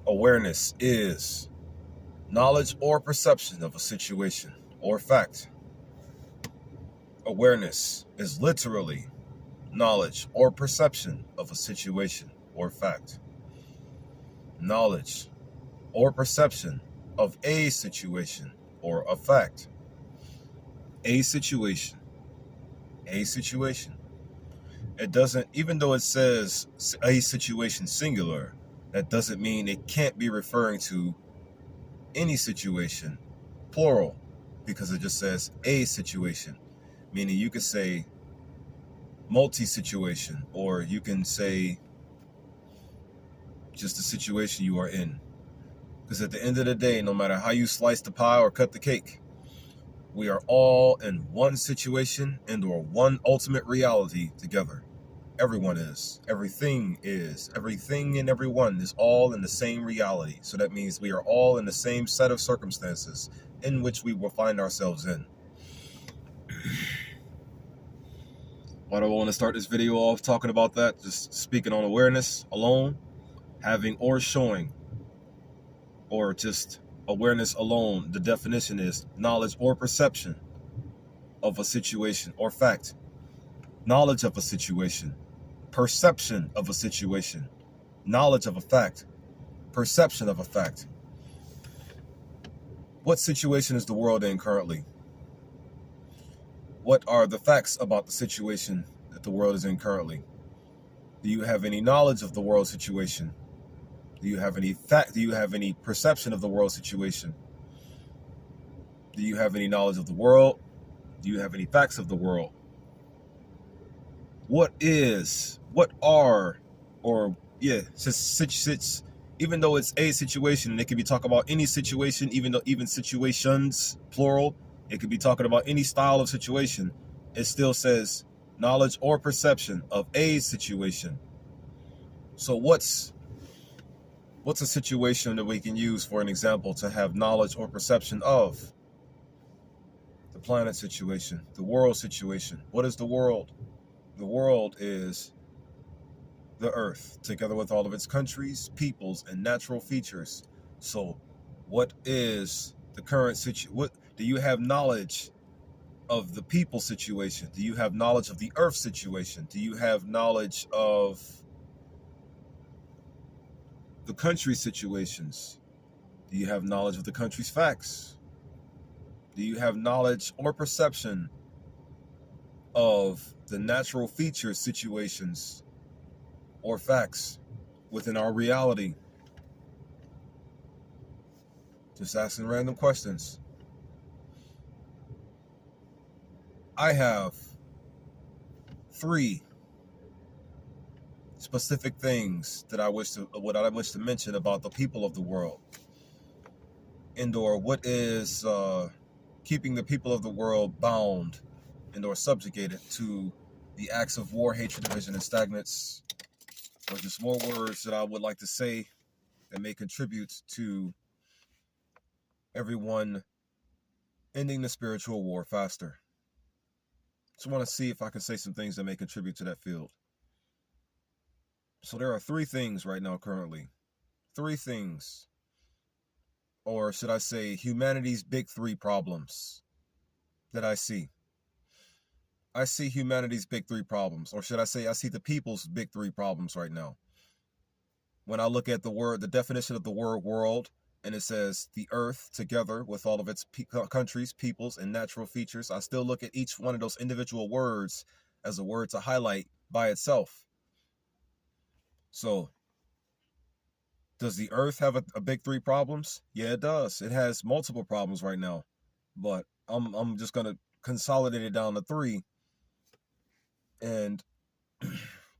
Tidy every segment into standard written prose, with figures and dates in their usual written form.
Awareness is knowledge or perception of a situation or fact. Awareness is literally knowledge or perception of a situation or fact. Knowledge or perception of a situation or a fact. A situation. A situation. It doesn't, even though it says a situation singular, that doesn't mean it can't be referring to any situation plural, because it just says a situation, meaning you could say multi-situation, or you can say just the situation you are in. Because at the end of the day, no matter how you slice the pie or cut the cake, we are all in one situation and or one ultimate reality together. Everyone is. Everything is. Everything and everyone is all in the same reality. So that means we are all in the same set of circumstances in which we will find ourselves in. Why do I want to start this video off talking about that? Just speaking on awareness alone, having or showing, or just awareness alone. The definition is knowledge or perception of a situation or fact. Knowledge of a situation. Perception of a situation. Knowledge of a fact. Perception of a fact. What situation is the world in currently? What are the facts about the situation that the world is in currently? Do you have any knowledge of the world situation? Do you have any fact? Do you have any perception of the world situation? Do you have any knowledge of the world? Do you have any facts of the world? What are, or yeah, even though it's a situation, and it can be talking about any situation, even situations, plural, it could be talking about any style of situation. It still says knowledge or perception of a situation. So what's a situation that we can use for an example to have knowledge or perception of? The planet situation, the world situation. What is the world? The world is the earth, together with all of its countries, peoples, and natural features. So what is the current situation? What do you have knowledge of the people situation? Do you have knowledge of the earth situation? Do you have knowledge of the country situations? Do you have knowledge of the country's facts? Do you have knowledge or perception of the natural features situations or facts within our reality? Just asking random questions. I have 3 specific things that I wish to mention about the people of the world, and/or what is keeping the people of the world bound and/or subjugated to the acts of war, hatred, division, and stagnates, or just more words that I would like to say that may contribute to everyone ending the spiritual war faster. Just want to see if I can say some things that may contribute to that field. So there are 3 things right now currently. 3 things. Or should I say humanity's big 3 problems that I see. I see humanity's big 3 problems. Or should I say I see the people's big 3 problems right now. When I look at the definition of the word world, and it says the earth together with all of its countries, peoples, and natural features, I still look at each one of those individual words as a word to highlight by itself. So, does the earth have a big 3 problems? Yeah, it does. It has multiple problems right now. But I'm just going to consolidate it down to 3 and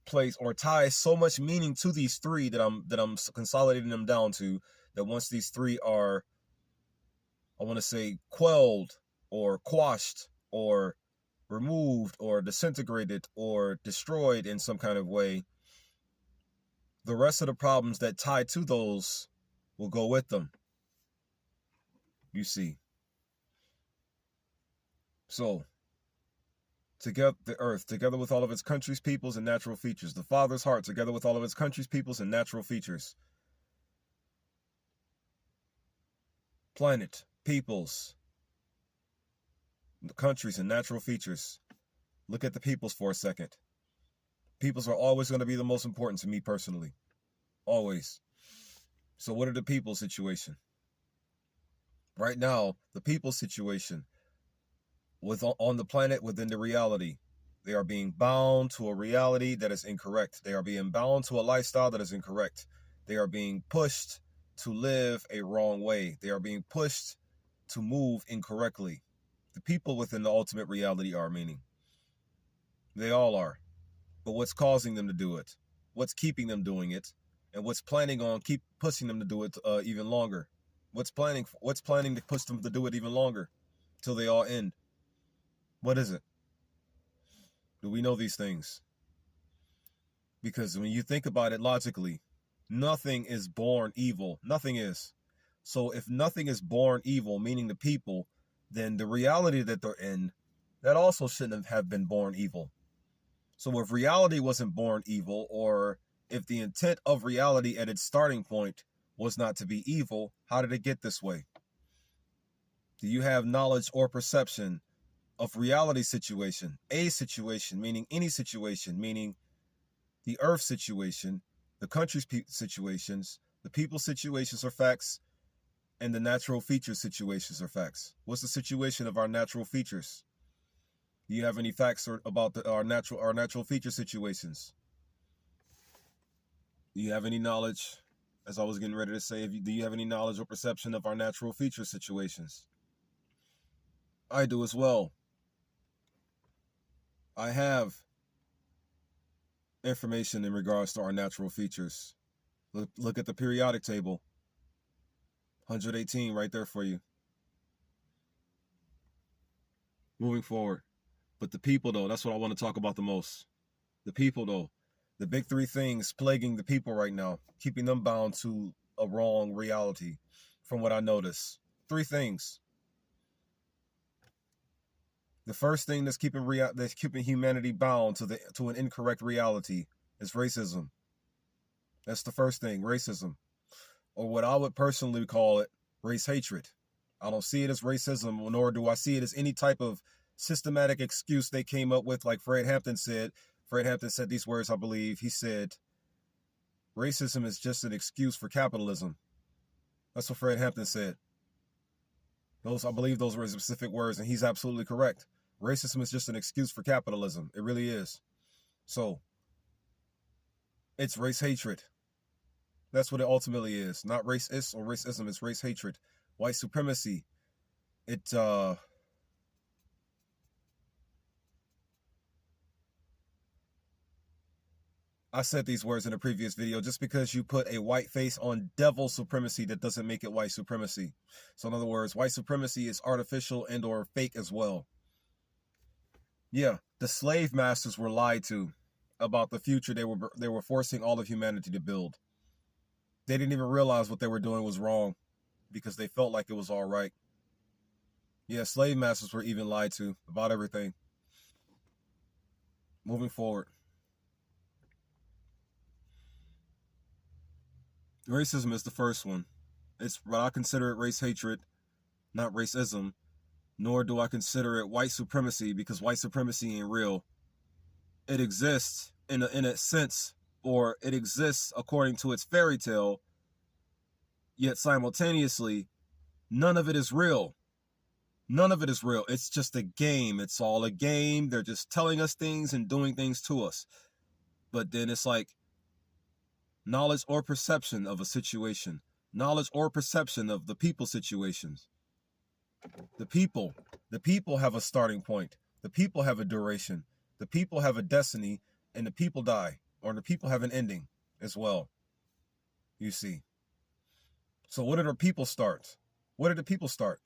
place or tie so much meaning to these 3 that I'm consolidating them down to, that once these 3 are, I want to say, quelled or quashed or removed or disintegrated or destroyed in some kind of way, the rest of the problems that tie to those will go with them. You see. So, together, the earth, together with all of its countries, peoples, and natural features. The Father's heart, together with all of its countries, peoples, and natural features. planet, peoples, the countries, and natural features. Look at the peoples for a second. Peoples are always going to be the most important to me personally. Always. So what are the people's situation? Right now, the people's situation on the planet within the reality. They are being bound to a reality that is incorrect. They are being bound to a lifestyle that is incorrect. They are being pushed to live a wrong way. They are being pushed to move incorrectly. The people within the ultimate reality are, meaning they all are. But what's causing them to do it? What's keeping them doing it? And what's planning on keep pushing them to do it even longer? What's planning to push them to do it even longer till they all end? What is it? Do we know these things? Because when you think about it logically, nothing is born evil. Nothing is. So if nothing is born evil, meaning the people, then the reality that they're in, that also shouldn't have been born evil. So if reality wasn't born evil, or if the intent of reality at its starting point was not to be evil, how did it get this way? Do you have knowledge or perception of reality situation? A situation, meaning any situation, meaning the earth situation, the country's situations, the people's situations are facts, and the natural feature situations are facts. What's the situation of our natural features? Do you have any facts about our natural feature situations? Do you have any knowledge, as I was getting ready to say, do you have any knowledge or perception of our natural feature situations? I do as well. I have information in regards to our natural features. Look at the periodic table. 118 right there for you. Moving forward. But the people, though, that's what I want to talk about the most. The people, though. The big three things plaguing the people right now, keeping them bound to a wrong reality, from what I notice. Three things. The first thing that's keeping humanity bound to an incorrect reality is racism. That's the first thing, racism. Or what I would personally call it, race hatred. I don't see it as racism, nor do I see it as any type of systematic excuse they came up with, like Fred Hampton said. Fred Hampton said these words, I believe. He said, racism is just an excuse for capitalism. That's what Fred Hampton said. I believe those were specific words, and he's absolutely correct. Racism is just an excuse for capitalism. It really is. So, it's race hatred. That's what it ultimately is. Not racist or racism, it's race hatred. White supremacy. I said these words in a previous video. Just because you put a white face on devil supremacy, that doesn't make it white supremacy. So in other words, white supremacy is artificial and or fake as well. Yeah, the slave masters were lied to about the future they were forcing all of humanity to build. They didn't even realize what they were doing was wrong because they felt like it was all right. Yeah, slave masters were even lied to about everything. Moving forward. Racism is the first one. It's what I consider it race hatred, not racism, nor do I consider it white supremacy, because white supremacy ain't real. It exists in a sense, or it exists according to its fairy tale, yet simultaneously, none of it is real. None of it is real. It's just a game. It's all a game. They're just telling us things and doing things to us. But then it's like, knowledge or perception of a situation, knowledge or perception of the people situations. The people have a starting point. The people have a duration. The people have a destiny, and the people die, or the people have an ending as well. You see. So what did the people start? What did the people start?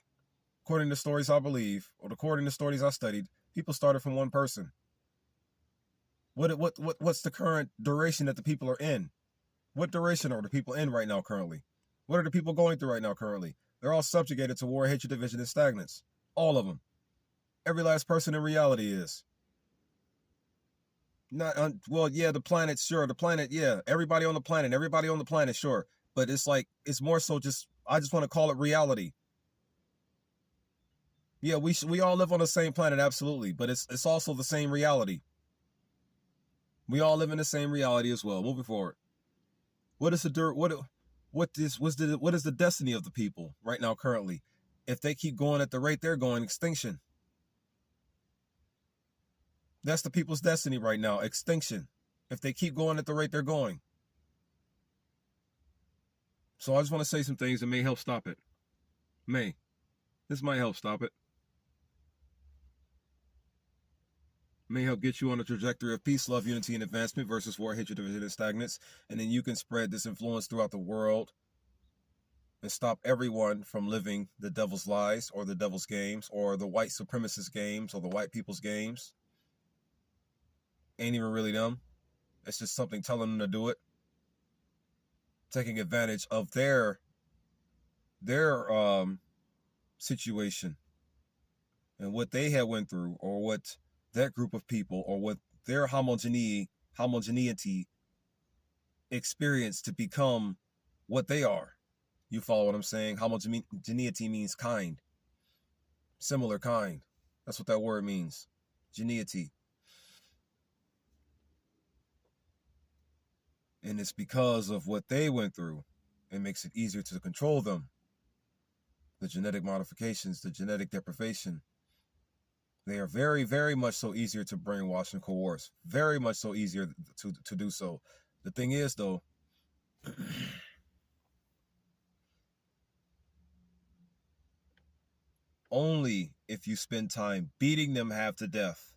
According to stories I believe, or according to stories I studied, people started from one person. What's the current duration that the people are in? What duration are the people in right now currently? What are the people going through right now currently? They're all subjugated to war, hatred, division, and stagnance. All of them. Every last person in reality is. The planet, sure. The planet, yeah. Everybody on the planet, sure. But it's like, it's more so just, I just want to call it reality. Yeah, we all live on the same planet, absolutely, but it's also the same reality. We all live in the same reality as well. Moving forward, what is the what is the destiny of the people right now currently? If they keep going at the rate they're going, extinction. That's the people's destiny right now, extinction. If they keep going at the rate they're going. So I just want to say some things that may help stop it. This might help stop it. May help get you on a trajectory of peace, love, unity, and advancement versus war, hatred, division, and stagnance. And then you can spread this influence throughout the world and stop everyone from living the devil's lies or the devil's games or the white supremacist games or the white people's games. Ain't even really them. It's just something telling them to do it. Taking advantage of their situation and what they had went through, or what that group of people, or what their homogeneity experienced to become what they are. You follow what I'm saying? Homogeneity means kind, similar kind. That's what that word means. Geneity. And it's because of what they went through. It makes it easier to control them. The genetic modifications, the genetic deprivation. They are very, very much so easier to brainwash and coerce. Very much so easier to do so. The thing is, though, only if you spend time beating them half to death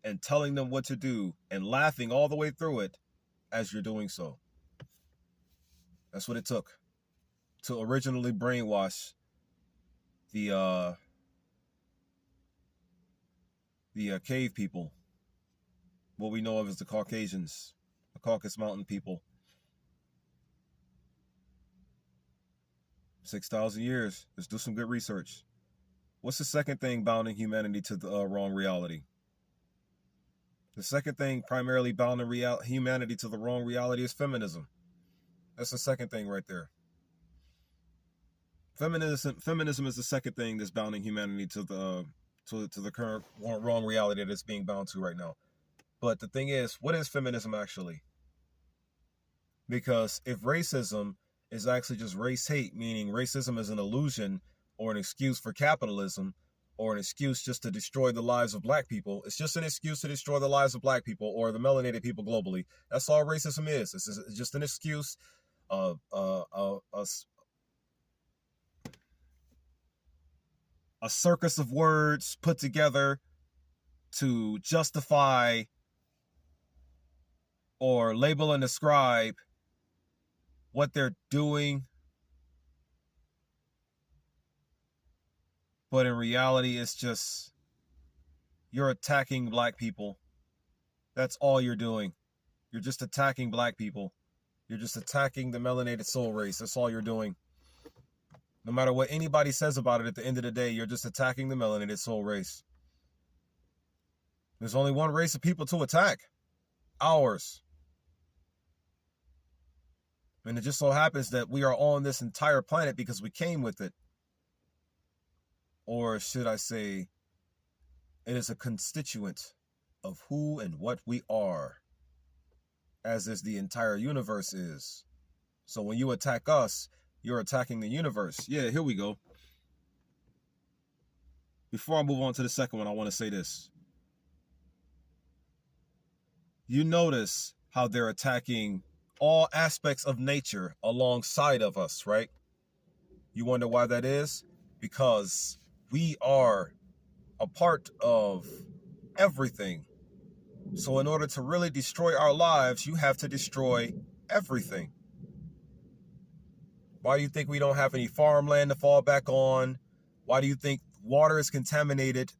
and telling them what to do and laughing all the way through it as you're doing so. That's what it took to originally brainwash the cave people, what we know of as the Caucasians, the Caucasus Mountain people. 6,000 years. Let's do some good research. What's the second thing bounding humanity to the wrong reality? The second thing primarily bounding humanity to the wrong reality is feminism. That's the second thing right there. Feminism is the second thing that's bounding humanity to the current wrong reality that it's being bound to right now. But the thing is, what is feminism actually? Because if racism is actually just race hate, meaning racism is an illusion or an excuse for capitalism or an excuse just to destroy the lives of black people, it's just an excuse to destroy the lives of black people or the melanated people globally. That's all racism is. It's just an excuse, a circus of words put together to justify or label and describe what they're doing. But in reality, it's just you're attacking black people. That's all you're doing. You're just attacking black people. You're just attacking the melanated soul race. That's all you're doing. No matter what anybody says about it, at the end of the day, you're just attacking the melanated soul race. There's only one race of people to attack. Ours. And it just so happens that we are on this entire planet because we came with it. Or should I say, it is a constituent of who and what we are, as is the entire universe is. So when you attack us, you're attacking the universe. Yeah, here we go. Before I move on to the second one, I want to say this. You notice how they're attacking all aspects of nature alongside of us, right? You wonder why that is? Because we are a part of everything. So in order to really destroy our lives, you have to destroy everything. Why do you think we don't have any farmland to fall back on? Why do you think water is contaminated?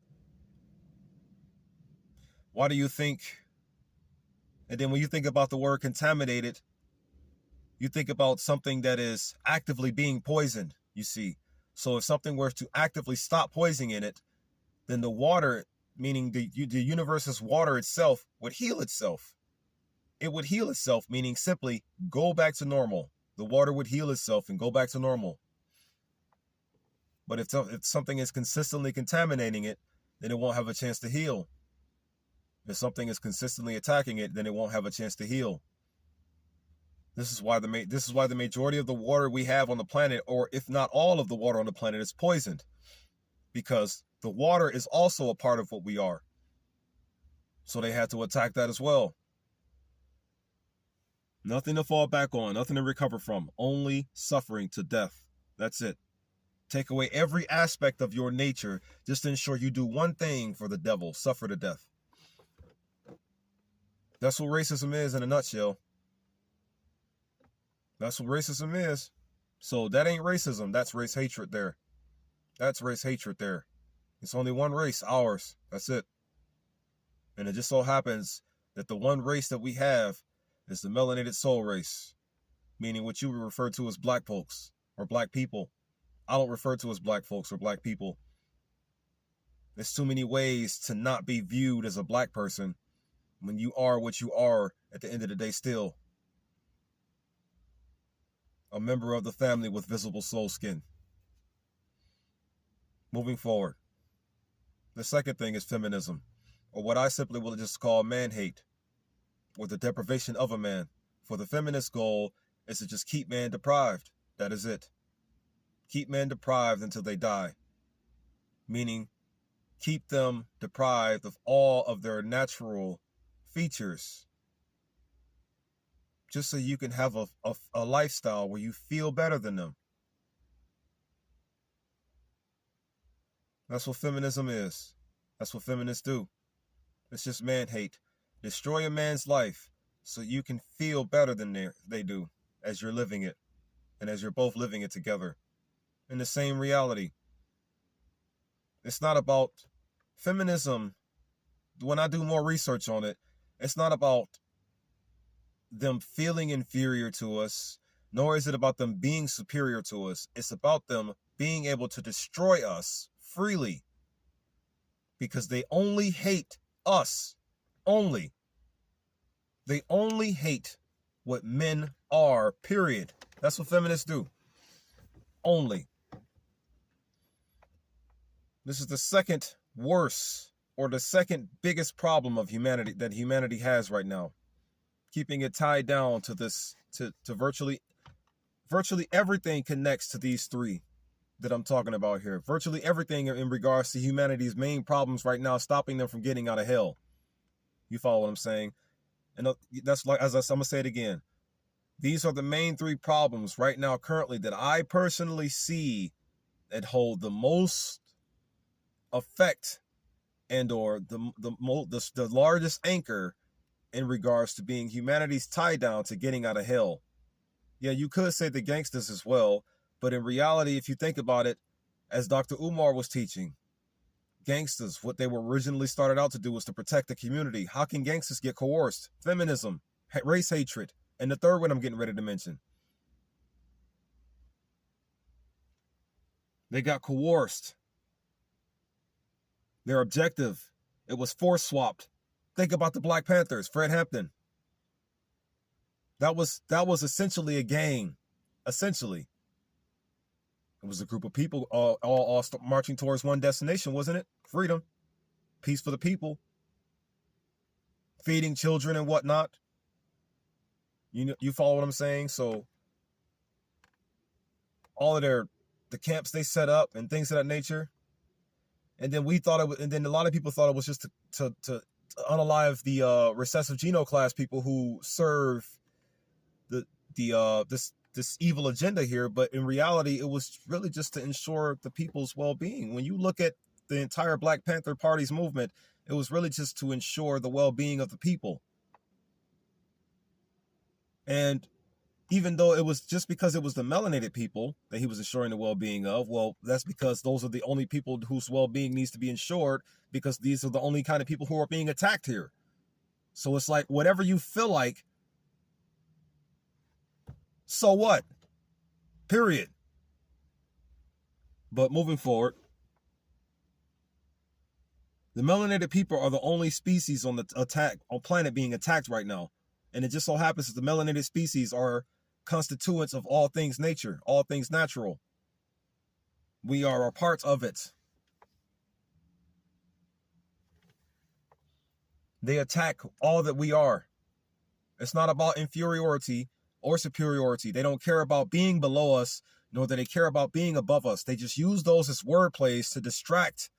Why do you think? And then when you think about the word contaminated, you think about something that is actively being poisoned, you see. So if something were to actively stop poisoning it, then the water, meaning the universe's water itself, would heal itself. It would heal itself, meaning simply go back to normal. The water would heal itself and go back to normal. But if something is consistently contaminating it, then it won't have a chance to heal. If something is consistently attacking it, then it won't have a chance to heal. This is why the majority of the water we have on the planet, or if not all of the water on the planet, is poisoned. Because the water is also a part of what we are. So they had to attack that as well. Nothing to fall back on, nothing to recover from, only suffering to death. That's it. Take away every aspect of your nature just to ensure you do one thing for the devil, suffer to death. That's what racism is in a nutshell. That's what racism is. So that ain't racism. That's race hatred there. That's race hatred there. It's only one race, ours. That's it. And it just so happens that the one race that we have is the melanated soul race, meaning what you would refer to as black folks or black people. I don't refer to as black folks or black people. There's too many ways to not be viewed as a black person when you are what you are at the end of the day still. A member of the family with visible soul skin. Moving forward. The second thing is feminism, or what I simply will just call man hate, or the deprivation of a man. For the feminist goal is to just keep man deprived. That is it. Keep men deprived until they die. Meaning, keep them deprived of all of their natural features. Just so you can have a lifestyle where you feel better than them. That's what feminism is. That's what feminists do. It's just man hate. Destroy a man's life so you can feel better than they do as you're living it and as you're both living it together in the same reality. It's not about feminism. When I do more research on it, it's not about them feeling inferior to us, nor is it about them being superior to us. It's about them being able to destroy us freely because they only hate us. Only. They only hate what men are, period. That's what feminists do. Only. This is the second worst or the second biggest problem of humanity that humanity has right now. Keeping it tied down to this, to virtually everything connects to these three that I'm talking about here. Virtually everything in regards to humanity's main problems right now, stopping them from getting out of hell. You follow what I'm saying? And that's like, I'm going to say it again. These are the main three problems right now currently that I personally see that hold the most effect and or the largest anchor in regards to being humanity's tie down to getting out of hell. Yeah, you could say the gangsters as well, but in reality, if you think about it, as Dr. Umar was teaching, gangsters, what they were originally started out to do was to protect the community. How can gangsters get coerced? Feminism, race hatred, and the third one I'm getting ready to mention. They got coerced. Their objective, it was force swapped. Think about the Black Panthers, Fred Hampton. That was essentially a gang. Essentially. It was a group of people all marching towards one destination, wasn't it? Freedom. Peace for the people. Feeding children and whatnot. You follow what I'm saying? So all of the camps they set up and things of that nature. And then a lot of people thought it was just to unalive the recessive genoclass people who serve this evil agenda here, but in reality, it was really just to ensure the people's well-being. When you look at the entire Black Panther Party's movement, it was really just to ensure the well-being of the people. And even though it was just because it was the melanated people that he was ensuring the well-being of, well, that's because those are the only people whose well-being needs to be ensured, because these are the only kind of people who are being attacked here. So it's like, whatever you feel like, so what? Period. But moving forward, the melanated people are the only species on planet being attacked right now. And it just so happens that the melanated species are constituents of all things nature, all things natural. We are a part of it. They attack all that we are. It's not about inferiority or superiority. They don't care about being below us, nor do they care about being above us. They just use those as word plays to distract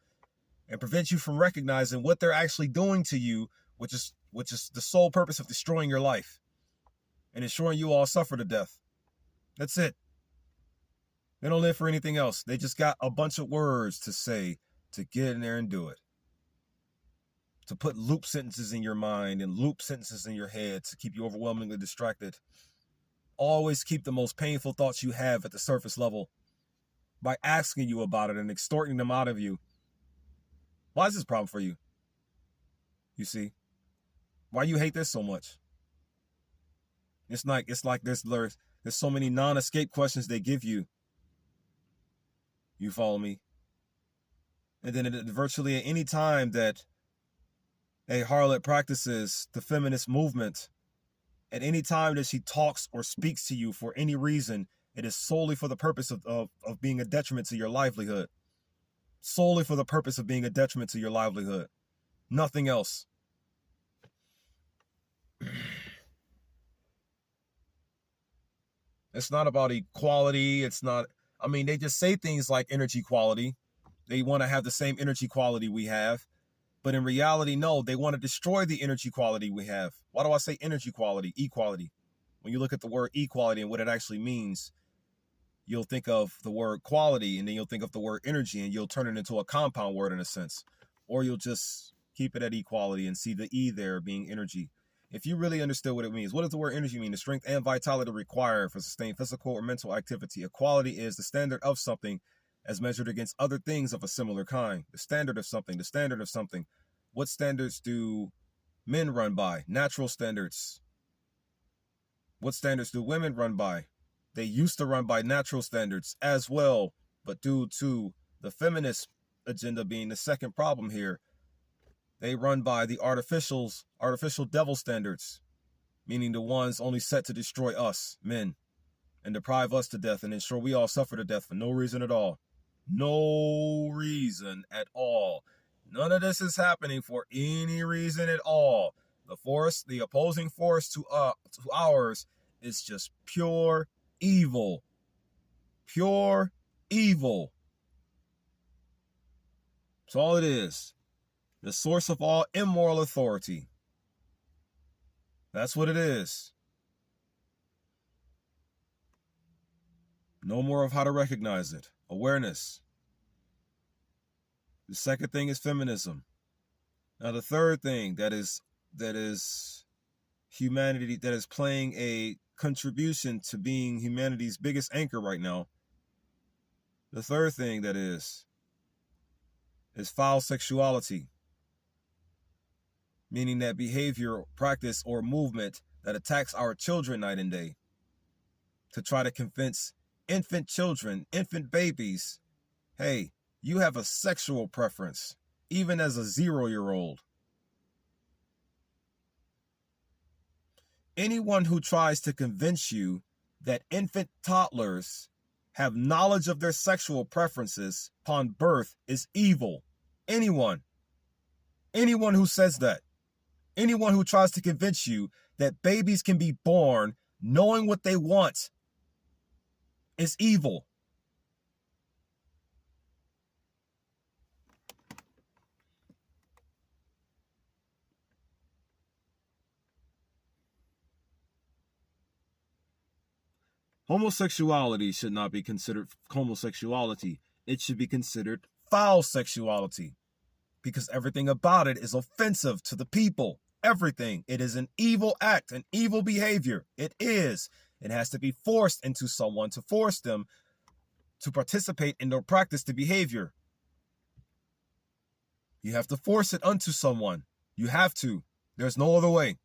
and prevent you from recognizing what they're actually doing to you, which is the sole purpose of destroying your life and ensuring you all suffer to death. That's it. They don't live for anything else. They just got a bunch of words to say to get in there and do it. To put loop sentences in your mind and loop sentences in your head to keep you overwhelmingly distracted. Always keep the most painful thoughts you have at the surface level by asking you about it and extorting them out of you. Why is this a problem for you? You see? Why you hate this so much? It's like there's so many non-escape questions they give you. You follow me? And then virtually at any time that a harlot practices the feminist movement, at any time that she talks or speaks to you for any reason, it is solely for the purpose of being a detriment to your livelihood. Solely for the purpose of being a detriment to your livelihood. Nothing else. It's not about equality. It's not, they just say things like energy quality. They want to have the same energy quality we have. But in reality, no, they want to destroy the energy quality we have. Why do I say energy quality? Equality. When you look at the word equality and what it actually means, you'll think of the word quality and then you'll think of the word energy and you'll turn it into a compound word in a sense. Or you'll just keep it at equality and see the E there being energy. If you really understood what it means, what does the word energy mean? The strength and vitality required for sustained physical or mental activity. Equality is the standard of something as measured against other things of a similar kind. The standard of something, the standard of something. What standards do men run by? Natural standards. What standards do women run by? They used to run by natural standards as well, but due to the feminist agenda being the second problem here, they run by the artificial devil standards, meaning the ones only set to destroy us, men, and deprive us to death and ensure we all suffer to death for no reason at all. No reason at all. None of this is happening for any reason at all. The opposing force to ours is just pure evil. Pure evil. That's all it is. The source of all immoral authority. That's what it is. No more of how to recognize it. Awareness. The second thing is feminism. Now the third thing that is humanity, that is playing a contribution to being humanity's biggest anchor right now. The third thing that is foul sexuality. Meaning that behavior, practice, or movement that attacks our children night and day to try to convince infant children, infant babies, hey, you have a sexual preference, even as a 0-year-old. Anyone who tries to convince you that infant toddlers have knowledge of their sexual preferences upon birth is evil. Anyone who says that. Anyone who tries to convince you that babies can be born knowing what they want is evil. Homosexuality should not be considered homosexuality. It should be considered foul sexuality, because everything about it is offensive to the people. Everything. It is an evil act, an evil behavior. It is. It has to be forced into someone to force them to participate in or practice the behavior. You have to force it unto someone. You have to. There's no other way.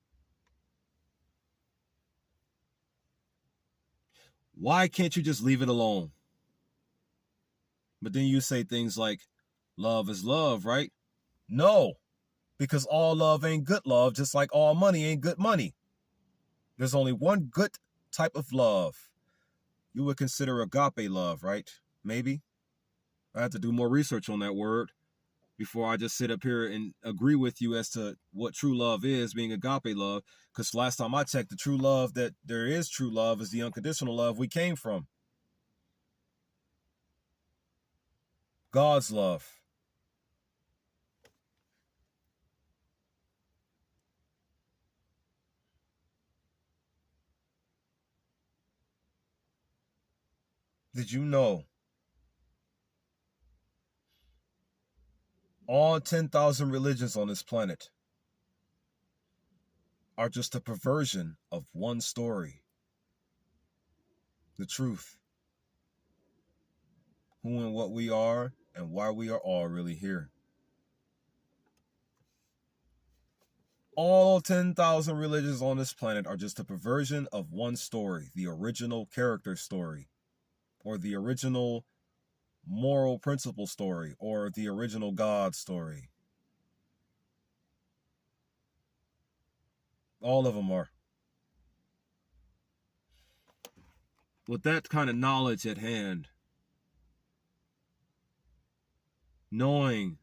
Why can't you just leave it alone? But then you say things like, love is love, right? No, because all love ain't good love, just like all money ain't good money. There's only one good type of love. You would consider agape love, right? Maybe. I had to do more research on that word before I just sit up here and agree with you as to what true love is, being agape love. Because last time I checked, the true love that there is true love is the unconditional love we came from. God's love. Did you know all 10,000 religions on this planet are just a perversion of one story? The truth. Who and what we are and why we are all really here. All 10,000 religions on this planet are just a perversion of one story, the original character story, or the original moral principle story, or the original God story. All of them are. With that kind of knowledge at hand, knowing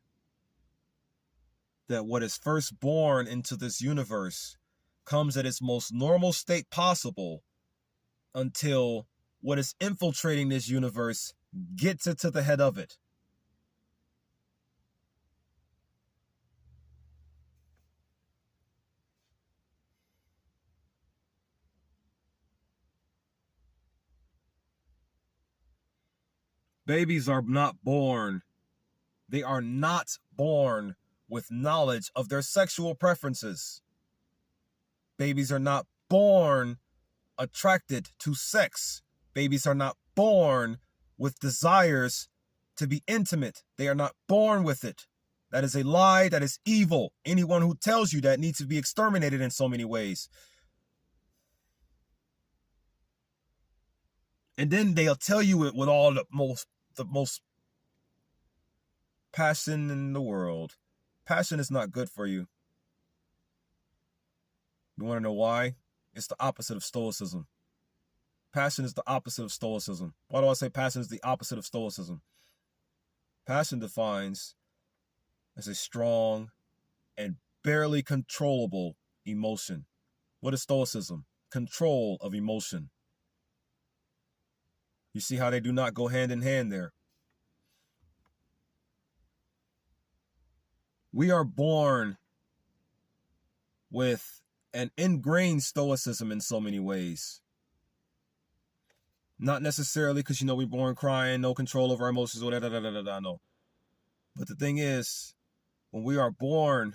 that what is first born into this universe comes at its most normal state possible until what is infiltrating this universe gets it to the head of it. Babies are not born. They are not born with knowledge of their sexual preferences. Babies are not born attracted to sex. Babies are not born with desires to be intimate. They are not born with it. That is a lie. That is evil. Anyone who tells you that needs to be exterminated in so many ways. And then they'll tell you it with all the most passion in the world. Passion is not good for you. You want to know why? It's the opposite of stoicism. Passion is the opposite of stoicism. Why do I say passion is the opposite of stoicism? Passion defines as a strong and barely controllable emotion. What is stoicism? Control of emotion. You see how they do not go hand in hand there. We are born with an ingrained stoicism in so many ways. Not necessarily because, we're born crying, no control over our emotions, whatever, no. But the thing is, when we are born,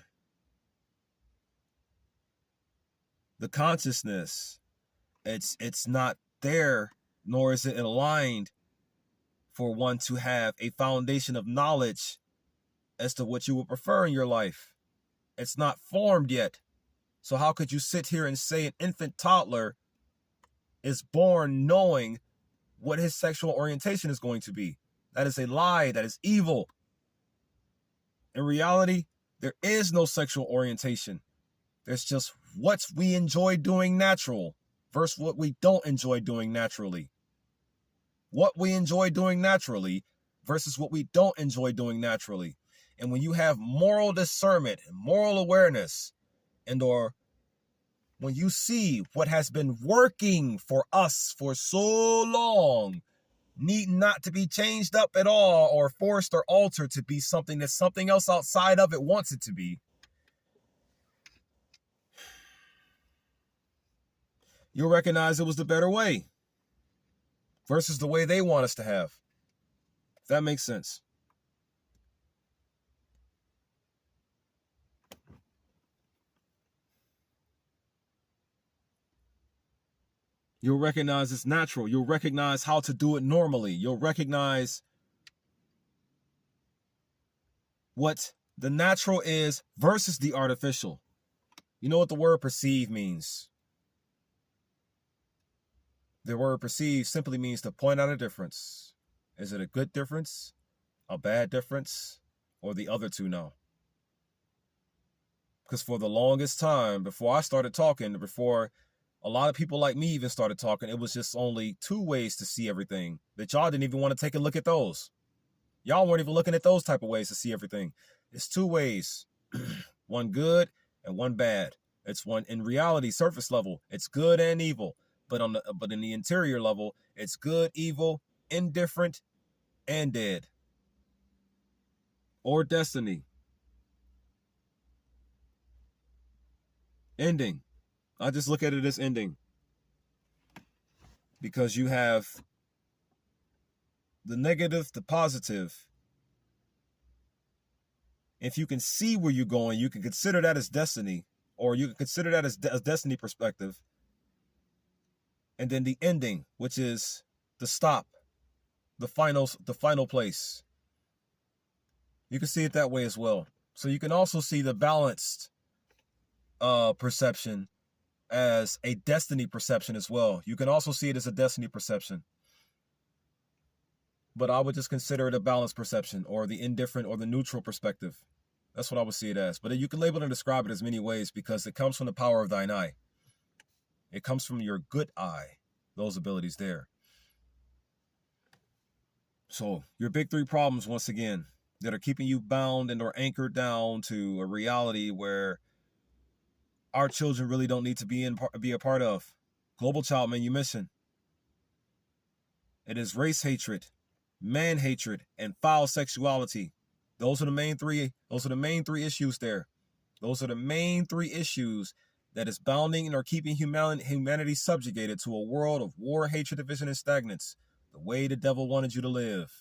the consciousness, it's not there, nor is it aligned for one to have a foundation of knowledge as to what you would prefer in your life. It's not formed yet. So how could you sit here and say an infant toddler is born knowing what his sexual orientation is going to be? That is a lie. That is evil. In reality, there is no sexual orientation. There's just what we enjoy doing natural versus what we don't enjoy doing naturally. What we enjoy doing naturally versus what we don't enjoy doing naturally. And when you have moral discernment and moral awareness, and or when you see what has been working for us for so long, need not to be changed up at all or forced or altered to be something that something else outside of it wants it to be, you'll recognize it was the better way versus the way they want us to have. If that makes sense. You'll recognize it's natural. You'll recognize how to do it normally. You'll recognize what the natural is versus the artificial. You know what the word perceive means? The word perceive simply means to point out a difference. Is it a good difference, a bad difference, or the other two now? Because for the longest time, before I started talking, before a lot of people like me even started talking, it was just only two ways to see everything. That y'all didn't even want to take a look at those. Y'all weren't even looking at those type of ways to see everything. It's two ways, one good and one bad. It's one in reality, surface level, it's good and evil. But in the interior level, it's good, evil, indifferent, and dead. Or destiny. Ending. I just look at it as ending. Because you have the negative, the positive. If you can see where you're going, you can consider that as destiny, or you can consider that as a destiny perspective. And then the ending, which is the stop, the final place. You can see it that way as well. So you can also see the balanced perception as a destiny perception as well. You can also see it as a destiny perception. But I would just consider it a balanced perception, or the indifferent or the neutral perspective. That's what I would see it as. But you can label and describe it as many ways, because it comes from the power of thine eye. It comes from your good eye, those abilities there. So your big three problems, once again, that are keeping you bound and or anchored down to a reality where our children really don't need to be a part of. Global child manumission. It is race hatred, man hatred, and foul sexuality. Those are the main three. Those are the main three issues there. Those are the main three issues that is bounding and are keeping humanity subjugated to a world of war, hatred, division, and stagnance. The way the devil wanted you to live.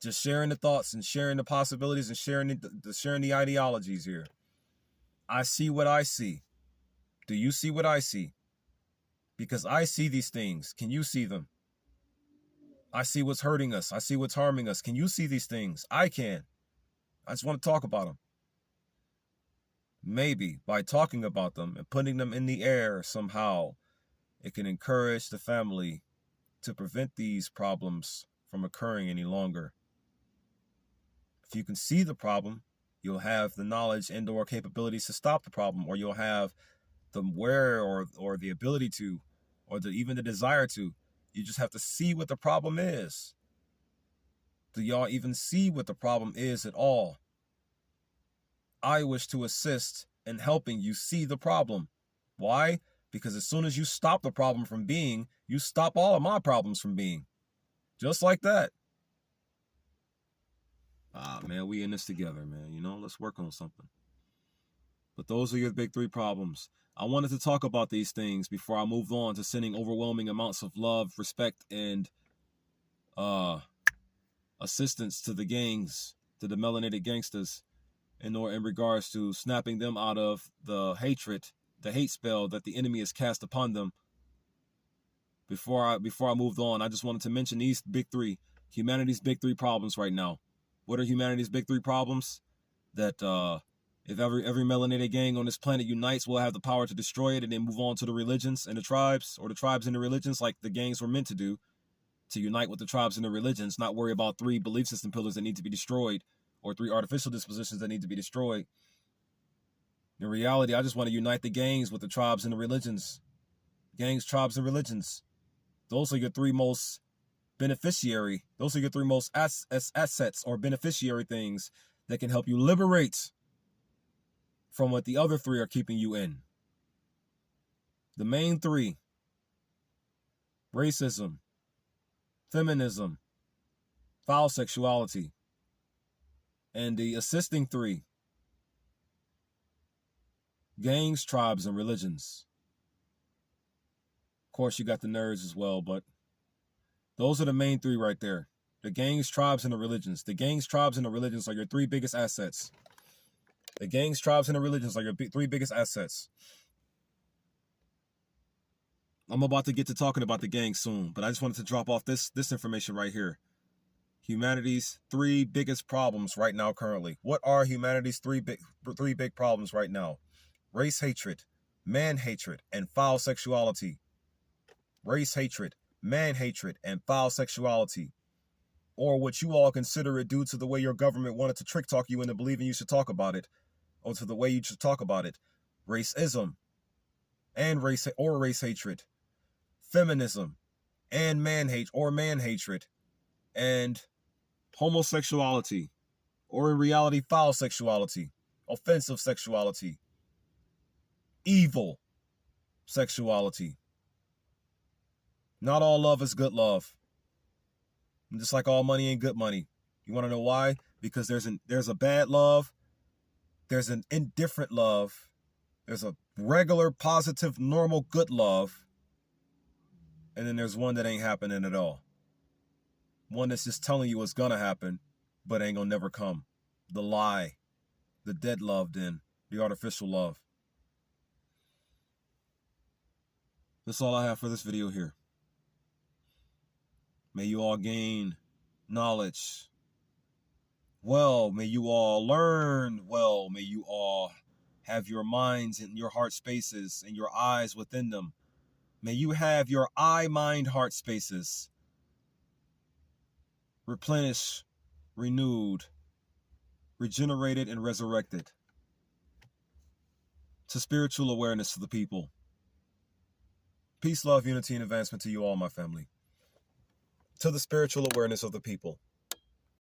Just sharing the thoughts and sharing the possibilities and sharing the ideologies here. I see what I see. Do you see what I see? Because I see these things. Can you see them? I see what's hurting us. I see what's harming us. Can you see these things? I can. I just want to talk about them. Maybe by talking about them and putting them in the air somehow, it can encourage the family to prevent these problems from occurring any longer. If you can see the problem, you'll have the knowledge and or capabilities to stop the problem, or you'll have the where or the ability to, or even the desire to. You just have to see what the problem is. Do y'all even see what the problem is at all? I wish to assist in helping you see the problem. Why? Because as soon as you stop the problem from being, you stop all of my problems from being. Just like that. Man, we in this together, man. You know, let's work on something. But those are your big three problems. I wanted to talk about these things before I moved on to sending overwhelming amounts of love, respect, and assistance to the gangs, to the melanated gangsters, in regards to snapping them out of the hatred, the hate spell that the enemy has cast upon them. Before I moved on, I just wanted to mention these big three, humanity's big three problems right now. What are humanity's big three problems? That if every melanated gang on this planet unites, we'll have the power to destroy it and then move on to the religions and the tribes, or the tribes and the religions, like the gangs were meant to do, to unite with the tribes and the religions, not worry about three belief system pillars that need to be destroyed, or three artificial dispositions that need to be destroyed. In reality, I just want to unite the gangs with the tribes and the religions. Gangs, tribes, and religions. Those are your three most beneficiary. Those are your three most assets or beneficiary things that can help you liberate from what the other three are keeping you in. The main three: racism, feminism, foul sexuality. And the assisting three: gangs, tribes, and religions. Of course, you got the nerds as well, but those are the main three right there. The gangs, tribes, and the religions. The gangs, tribes, and the religions are your three biggest assets. The gangs, tribes, and the religions are your three biggest assets. I'm about to get to talking about the gangs soon, but I just wanted to drop off this information right here. Humanity's three biggest problems right now currently. What are humanity's three big problems right now? Race hatred, man hatred, and foul sexuality. Race hatred, man hatred, and foul sexuality. Or what you all consider it due to the way your government wanted to trick talk you into believing you should talk about it, or to the way you should talk about it. Racism and race hatred. Feminism and man hate or man hatred. And homosexuality, or in reality, foul sexuality, offensive sexuality, evil sexuality. Not all love is good love. And just like all money ain't good money. You want to know why? Because there's a bad love, there's an indifferent love, there's a regular, positive, normal, good love, and then there's one that ain't happening at all. One that's just telling you what's gonna happen, but ain't gonna never come. The lie, the dead love, then the artificial love. That's all I have for this video here. May you all gain knowledge. Well, may you all learn well. May you all have your minds and your heart spaces and your eyes within them. May you have your eye, mind, heart spaces replenished, renewed, regenerated, and resurrected to spiritual awareness to the people. Peace, love, unity, and advancement to you all, my family. To the spiritual awareness of the people.